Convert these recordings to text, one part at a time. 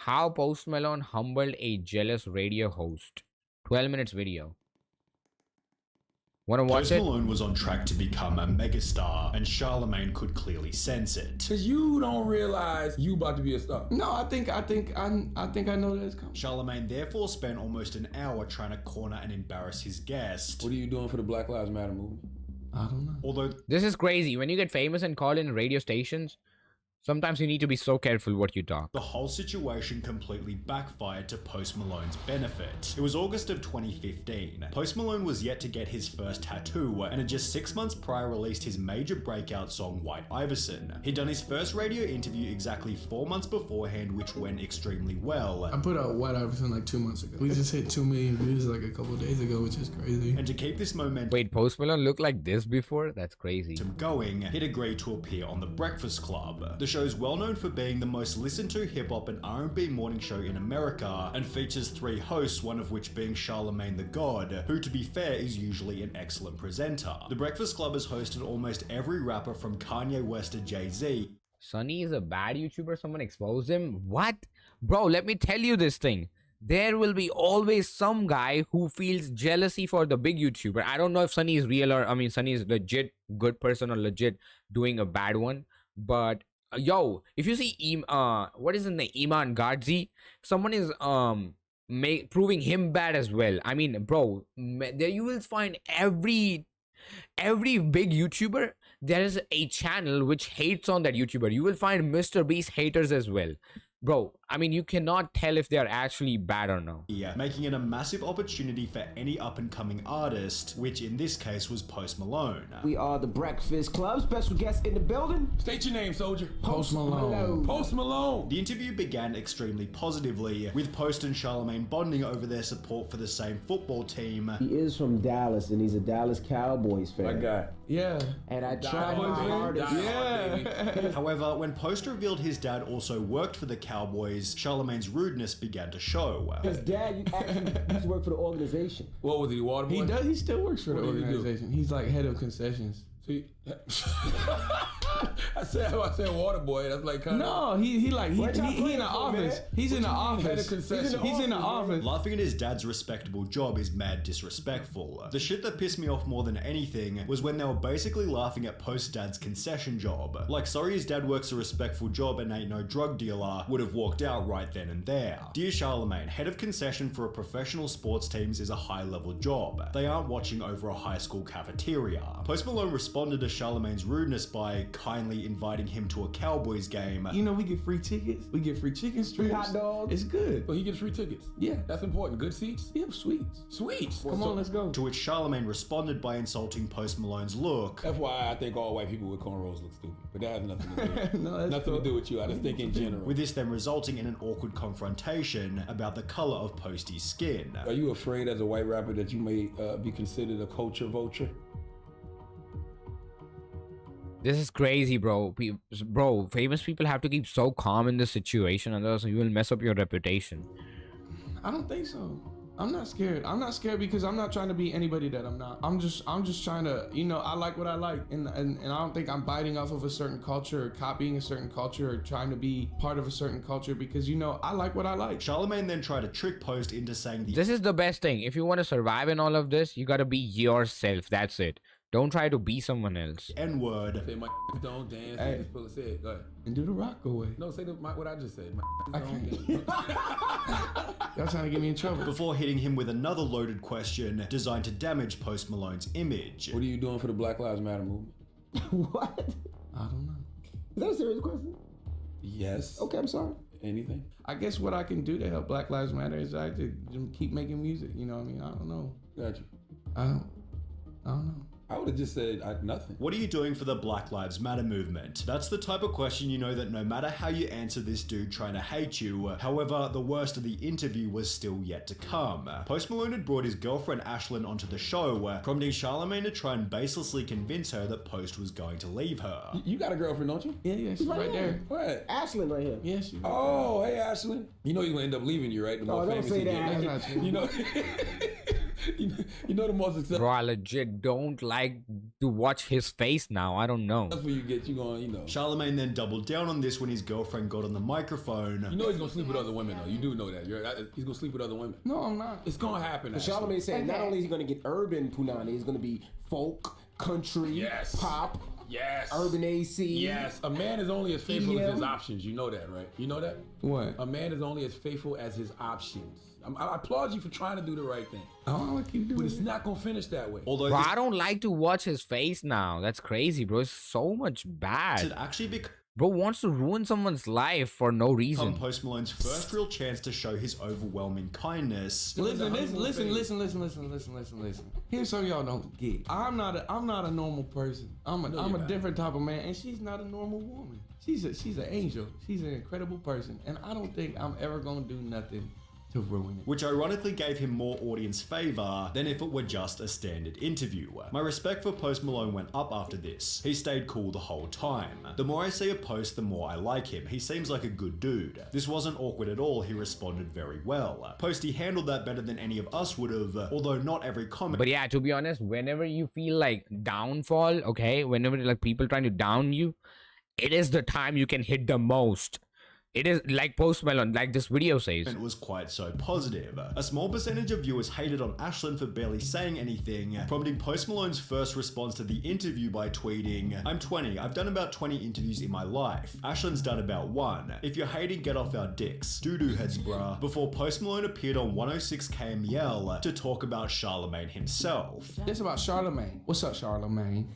How Post Malone humbled a jealous radio host. 12 minutes video. Wanna watch Post it? Malone was on track to become a megastar, and Charlemagne could clearly sense it. Cause you don't realize you about to be a star. No, I think I know that it's coming. Charlemagne therefore spent almost an hour trying to corner and embarrass his guest. What are you doing for the Black Lives Matter movement? I don't know. Although This is crazy. When you get famous and call in radio stations, sometimes you need to be so careful what you talk. the whole situation completely backfired to Post Malone's benefit. It was August of 2015. Post Malone was yet to get his first tattoo, and had just 6 months prior released his major breakout song White Iverson. He'd done his first radio interview exactly 4 months beforehand, which went extremely well. I put out White Iverson like 2 months ago. We just hit 2 million views like a couple days ago, which is crazy. And to keep this momentum Wait, Post Malone looked like this before? That's crazy. going, he'd agreed to appear on The Breakfast Club. The show's well known for being the most listened to hip-hop and R&B morning show in America, and features 3 hosts, one of which being Charlemagne the God, who to be fair is usually an excellent presenter. The Breakfast Club has hosted almost every rapper from Kanye West to Jay-Z. Sonny is a bad YouTuber? Someone exposed him? What? Bro, let me tell you this thing. There will be always some guy who feels jealousy for the big YouTuber. I don't know if Sonny is real or, Sonny is legit good person or legit doing a bad one. But, yo, if you see, what is his name? Iman Gadzi, someone is, proving him bad as well. I mean, bro, there you will find every big YouTuber, there is a channel which hates on that YouTuber. You will find Mr. Beast haters as well. Bro, I mean, you cannot tell if they are actually bad or not. Yeah, making it a massive opportunity for any up-and-coming artist, which in this case was Post Malone. We are the Breakfast Club. Special guest in the building. State your name, soldier. Post Malone. Post Malone. The interview began extremely positively, with Post and Charlemagne bonding over their support for the same football team. He is from Dallas, and he's a Dallas Cowboys fan. My guy. Yeah. And I tried my hardest. Yeah. However, when Post revealed his dad also worked for the Cowboys, Charlemagne's rudeness began to show. His dad actually used to work for the organization. What was he, water boy? He does. He still works for the organization. He's like head of concessions. See, I said water boy. That's like kind of. No, he in the office. He's in the office. He's in the office. Laughing at his dad's respectable job is mad disrespectful. The shit that pissed me off more than anything was when they were basically laughing at Post's dad's concession job. Like, sorry his dad works a respectful job and ain't no drug dealer, would have walked out right then and there. Dear Charlemagne, head of concession for a professional sports teams is a high-level job. They aren't watching over a high school cafeteria. Post Malone responded to Charlemagne's rudeness by kindly inviting him to a Cowboys game. You know, we get free tickets. We get free chicken strips. Hot dogs. It's good. Well, he gets free tickets. Yeah, that's important. Good seats? Yeah, sweets. Sweets. Come on, let's go. To which Charlemagne responded by insulting Post Malone's look. FYI, I think all white people with cornrows look stupid, but that has nothing to do with it. Nothing to do with you. I just think in general. With this then resulting in an awkward confrontation about the color of Posty's skin. Are you afraid as a white rapper that you may be considered a culture vulture? This is crazy, bro. Bro, famous people have to keep so calm in this situation, otherwise you will mess up your reputation. I don't think so. I'm not scared. I'm not scared because I'm not trying to be anybody that I'm not. I'm just trying to, I like what I like. And I don't think I'm biting off of a certain culture or copying a certain culture or trying to be part of a certain culture because, I like what I like. Charlemagne then tried to trick Post into saying this is the best thing. If you want to survive in all of this, you gotta be yourself. That's it. Don't try to be someone else. N-word. Say my don't dance. Hey. Say it. Go ahead. And do the rock away. No, say what I just said. I can't. Y'all trying to get me in trouble. Before hitting him with another loaded question designed to damage Post Malone's image. What are you doing for the Black Lives Matter movement? What? I don't know. Is that a serious question? Yes. Okay, I'm sorry. Anything? I guess what I can do to help Black Lives Matter is I just keep making music. You know what I mean? I don't know. Gotcha. I don't know. I would have just said nothing. What are you doing for the Black Lives Matter movement? That's the type of question you know that no matter how you answer this dude trying to hate you, however, the worst of the interview was still yet to come. Post Malone had brought his girlfriend Ashlyn onto the show, prompting Charlemagne to try and baselessly convince her that Post was going to leave her. You got a girlfriend, don't you? Yeah, she's right there. What? Ashlyn right here. Yeah, she's right Oh, hey Ashlyn. You know he's gonna end up leaving you, right? The more don't say that. That's not true. You know the most successful. Bro, I legit don't like to watch his face now. I don't know. That's what you get. You going, you know. Charlemagne then doubled down on this when his girlfriend got on the microphone. You know he's gonna sleep with other women, though. You do know that. He's gonna sleep with other women. No, I'm not. It's gonna happen. But actually. Charlamagne said not only is he gonna get urban punani, he's gonna be folk, country, Yes. pop, Yes. urban AC. Yes. A man is only as faithful as his EDM. options. You know that, right? You know that? What? A man is only as faithful as his options. I applaud you for trying to do the right thing, I don't want to keep but doing it's it. not gonna finish that way. Although Bro, this I don't like to watch his face now. That's crazy, bro. It's so much had bad. actually become Bro wants to ruin someone's life for no reason. Post Malone's first real chance to show his overwhelming kindness. Listen. Here's something y'all don't get. I'm not a normal person. I'm you're a not. different type of man, and she's not a normal woman. She's an angel. She's an incredible person, and I don't think I'm ever gonna do nothing to ruin it. Which ironically gave him more audience favor than if it were just a standard interview. My respect for Post Malone went up after this. He stayed cool the whole time. The more I see a Post, the more I like him. He seems like a good dude. This wasn't awkward at all. He responded very well. Posty handled that better than any of us would have, although not every comment. But yeah, to be honest, whenever you feel like downfall, okay, whenever like people trying to down you, it is the time you can hit the most. It is like Post Malone, like this video says. It was quite so positive. A small percentage of viewers hated on Ashlyn for barely saying anything, prompting Post Malone's first response to the interview by tweeting, "I'm 20, I've done about 20 interviews in my life. Ashlyn's done about 1. If you're hating, get off our dicks. Doo-doo heads, bruh." Before Post Malone appeared on 106 KML to talk about Charlemagne himself. It's about Charlamagne. What's up, Charlamagne?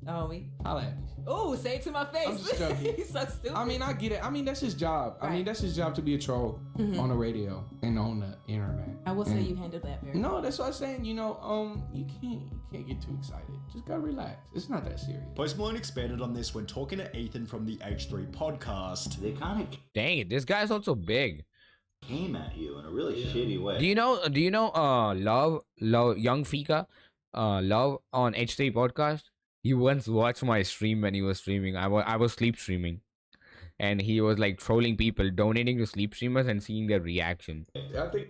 Oh, we. Holla at me. Oh, say it to my face. I'm just joking. He's so stupid. I mean, I get it. I mean, that's his job. I mean, Right. that's his job to be a troll on the radio and on the internet. I will say And- you handled that very No, that's what I'm saying. You know, you can't get too excited. Just gotta relax. It's not that serious. Post Malone expanded on this when talking to Ethan from the H3 podcast. They kind of Dang it, this guy's also big. came at you in a really shitty way. Do you know Love Young Fika? Love on H3 podcast? He once watched my stream when he was streaming. I was sleep streaming. And he was like trolling people, donating to sleep streamers and seeing their reaction. I think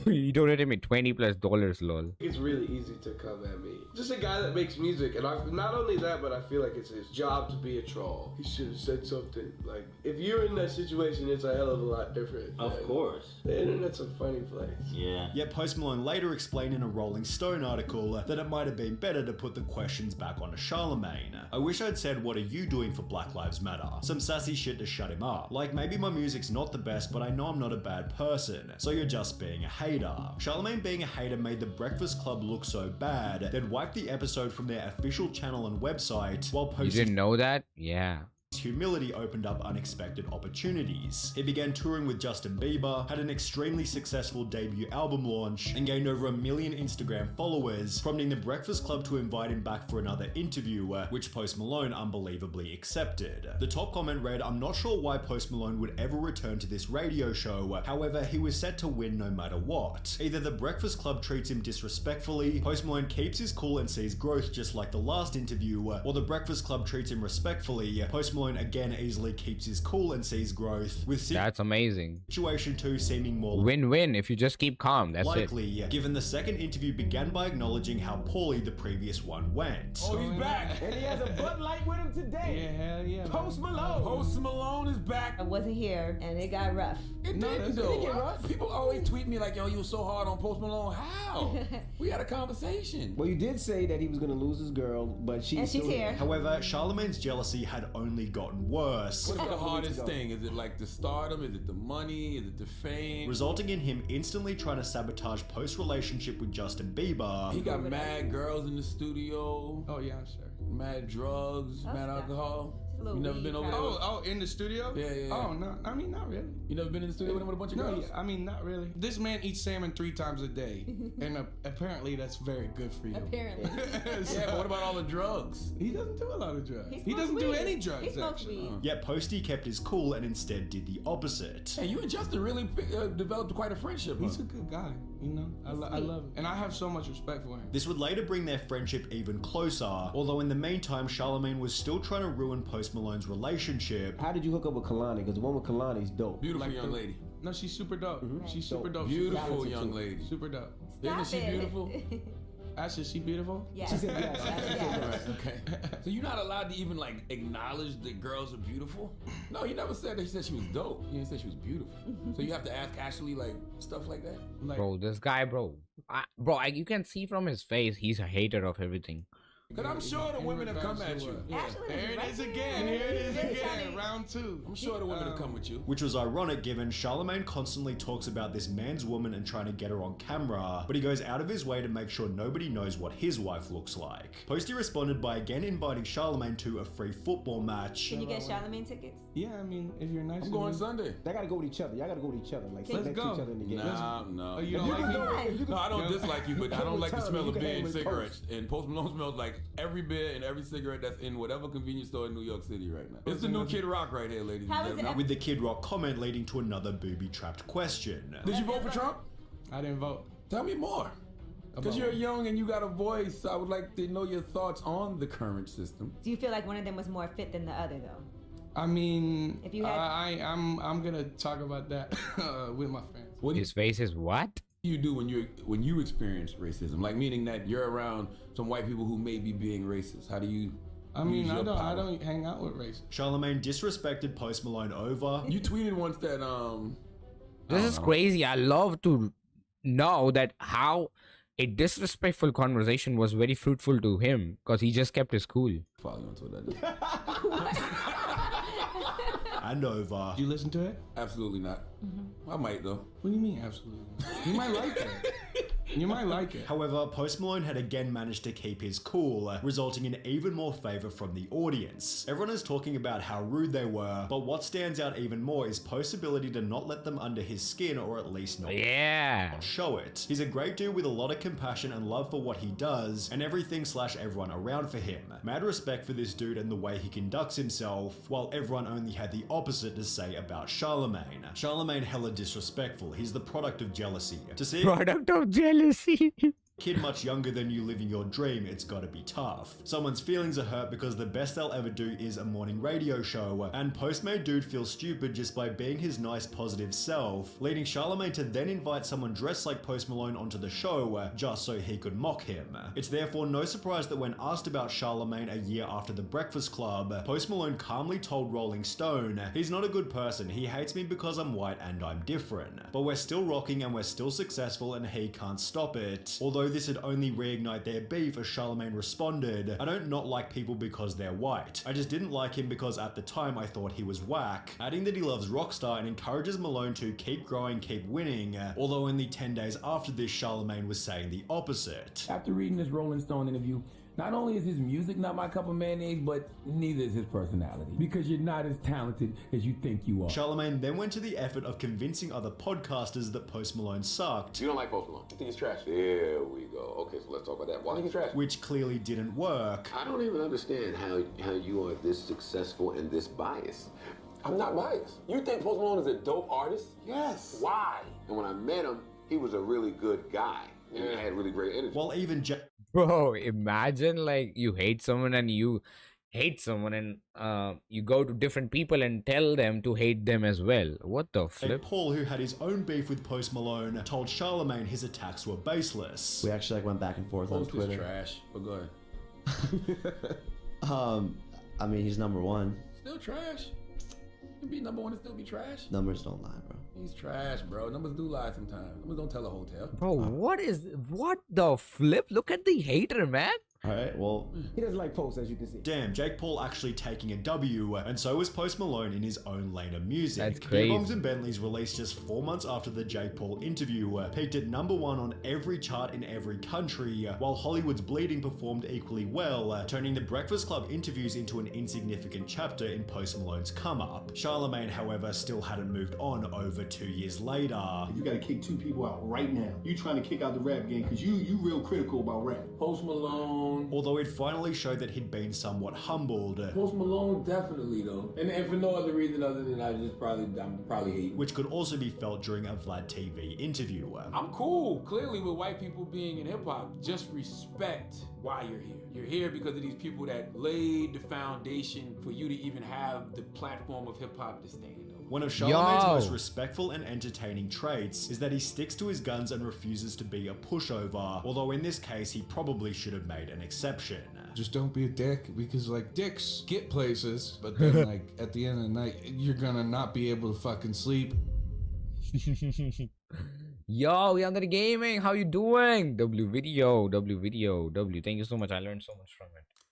He donated me $20+, lol. it's really easy to come at me. Just a guy that makes music, and not only that, but I feel like it's his job to be a troll. He should have said something. Like, if you're in that situation, it's a hell of a lot different. Of Like, course. The internet's a funny place. Yeah. Yet Post Malone later explained in a Rolling Stone article that it might have been better to put the questions back onto Charlemagne. "I wish I'd said, 'What are you doing for Black Lives Matter?' Some sassy shit to shut him up. Like, maybe my music's not the best, but I know I'm not a bad person, so you're just being a hater." Charlemagne being a hater made the Breakfast Club look so bad, they'd wiped the episode from their official channel and website, while You posting didn't know that? Yeah. humility opened up unexpected opportunities. He began touring with Justin Bieber, had an extremely successful debut album launch, and gained over 1 million Instagram followers, prompting the Breakfast Club to invite him back for another interview, which Post Malone unbelievably accepted. The top comment read, "I'm not sure why Post Malone would ever return to this radio show, however, he was set to win no matter what. Either the Breakfast Club treats him disrespectfully, Post Malone keeps his cool and sees growth just like the last interview, or the Breakfast Club treats him respectfully, Post Malone again easily keeps his cool and sees growth, with That's amazing. situation 2 seeming more Win-win if you just keep calm. That's it. likely, given the second interview began by acknowledging how poorly the previous one went. Oh, he's back. And he has a Bud Light with him today. Yeah, hell yeah. Post Malone. Post Malone is back. I wasn't here, and it got rough. It No, didn't that's- though. it get rough. People always tweet me like, "Yo, you were so hard on Post Malone." How? We had a conversation. Well, you did say that he was gonna lose his girl, but And she's here. However, Charlemagne's jealousy had only gotten worse, What's the Couple weeks hardest ago. thing? Is it like the stardom? Is it the money? Is it the fame? resulting in him instantly trying to sabotage Post's relationship with Justin Bieber. He got mad girls in the studio, Oh yeah, I'm sure. mad drugs, mad Stop. alcohol. Just a little You never weed been over there? problem. Oh, in the studio? Yeah, yeah, yeah. Oh no, I mean not really. You never been in the studio with him with a bunch of No, girls? yeah, I mean not really. This man eats salmon 3 times a day, and apparently that's very good for you. Apparently. Yeah, but what about all the drugs? He doesn't do a lot of drugs. He He smokes doesn't do weed. any drugs. He smokes actually. weed. Yet Posty kept his cool and instead did the opposite. Hey, you and Justin really developed quite a friendship. He's huh? a good guy, you know. I love him, and I have so much respect for him. This would later bring their friendship even closer, although in the meantime, Charlemagne was still trying to ruin Post Malone's relationship. How did you hook up with Kalani? Because the one with Kalani is dope. Beautiful Like young the- lady. No, she's super dope. She's super dope. Beautiful talented young too. lady. Super dope. Isn't Stop she it. beautiful? Ashley, is she beautiful? Yes. She said yes. Yes. Okay. So you're not allowed to even like acknowledge that girls are beautiful? No, you never said that. You said she was dope. You didn't say she was beautiful. So you have to ask Ashley like stuff like that? Like, Bro, this guy, you can see from his face, he's a hater of everything. Because I'm sure the women have come at you. Yeah. Ashley There it right is here. again. Here it is Really again. trying to- Round 2. I'm sure the women have come with you. Which was ironic given Charlemagne constantly talks about this man's woman and trying to get her on camera, but he goes out of his way to make sure nobody knows what his wife looks like. Posty responded by again inviting Charlemagne to a free football match. Can you get Charlemagne tickets? Yeah, I mean, if you're nice. I'm going Sunday. They gotta go with each other. Y'all gotta go with each other. Like sit Let's next to go. each other in the game. No. Oh, you don't like me? No, I don't dislike you, but I don't like the smell of beer and with cigarettes. And Post Malone smells like every beer and every cigarette that's in whatever convenience store in New York City right now. It's the new Kid Rock right here, ladies How and is it gentlemen. With the Kid Rock comment leading to another booby-trapped question. Did you vote for Trump? I didn't vote. Tell me more. Because About you're what? young and you got a voice, I would like to know your thoughts on the current system. Do you feel like one of them was more fit than the other though? I mean, If you had- I'm gonna talk about that with my friends. What do His face is what? you do when you experience racism? Like meaning that you're around some white people who may be being racist. How do you I mean, use I your don't power? hang out with race. Charlemagne disrespected Post Malone over. You tweeted once that This is crazy. I love to know that how a disrespectful conversation was very fruitful to him because he just kept his cool. follow you on Twitter. And over. Did you listen to it? Absolutely not. I might though. What do you mean, absolutely? You might like it. You might like it. However, Post Malone had again managed to keep his cool, resulting in even more favor from the audience. Everyone is talking about how rude they were, but what stands out even more is Post's ability to not let them under his skin, or at least not Yeah. show it. He's a great dude with a lot of compassion and love for what he does, and everything/everyone around for him. Mad respect for this dude and the way he conducts himself, while everyone only had the opposite to say about Charlemagne. Charlemagne hella disrespectful. He's the product of jealousy. To see Product of jealousy. kid much younger than you living your dream, it's gotta be tough. Someone's feelings are hurt because the best they'll ever do is a morning radio show, and Postmate dude feels stupid just by being his nice positive self, leading Charlemagne to then invite someone dressed like Post Malone onto the show just so he could mock him. It's therefore no surprise that when asked about Charlemagne a year after the Breakfast Club, Post Malone calmly told Rolling Stone, "He's not a good person, he hates me because I'm white and I'm different. But we're still rocking and we're still successful and he can't stop it." Although this had only reignite their beef, as Charlemagne responded, "I don't not like people because they're white. I just didn't like him because at the time I thought he was whack," adding that he loves Rockstar and encourages Malone to keep growing, keep winning, although only 10 days after this Charlemagne was saying the opposite. After reading this Rolling Stone interview, not only is his music not my cup of mayonnaise, but neither is his personality. Because you're not as talented as you think you are. Charlemagne then went to the effort of convincing other podcasters that Post Malone sucked, You don't like Post Malone. You think he's trash. There we go. Okay, so let's talk about that. Why do you think he's trash? which clearly didn't work. I don't even understand how you are this successful and this biased. I'm not biased. You think Post Malone is a dope artist? Yes. Why? And when I met him, he was a really good guy. And he had really great energy. While even Bro, imagine like you hate someone and you go to different people and tell them to hate them as well. What the flip? Paul, who had his own beef with Post Malone, told Charlemagne his attacks were baseless. We actually went back and forth on Post is Twitter. trash, but go ahead. I mean, he's number one. Still trash. You can be number one and still be trash. Numbers don't lie, bro. He's trash, bro. Numbers do lie sometimes. Numbers don't tell a whole tale. Bro, what the flip? Look at the hater, man. All right, well, He doesn't like Post, as you can see. Damn, Jake Paul actually taking a W, and so was Post Malone in his own lane of music. That's Beer Bongs crazy. and Bentleys released just 4 months after the Jake Paul interview, peaked at number 1 on every chart in every country, while Hollywood's Bleeding performed equally well, turning the Breakfast Club interviews into an insignificant chapter in Post Malone's come-up. Charlemagne, however, still hadn't moved on over 2 years later. You gotta kick 2 people out right now. You trying to kick out the rap game because you real critical about rap. Post Malone. Although it finally showed that he'd been somewhat humbled, Post Malone definitely though, and for no other reason other than I'm probably hating. which could also be felt during a Vlad TV interview. I'm cool, clearly, with white people being in hip hop. Just respect why you're here. You're here because of these people that laid the foundation for you to even have the platform of hip hop to stand on. One of Charlemagne's Yo. most respectful and entertaining traits is that he sticks to his guns and refuses to be a pushover, although in this case he probably should have made an exception. Just don't be a dick, because like dicks get places, but then like at the end of the night, you're gonna not be able to fucking sleep. Yo, we under the gaming. How you doing? W video. Thank you so much. I learned so much from it.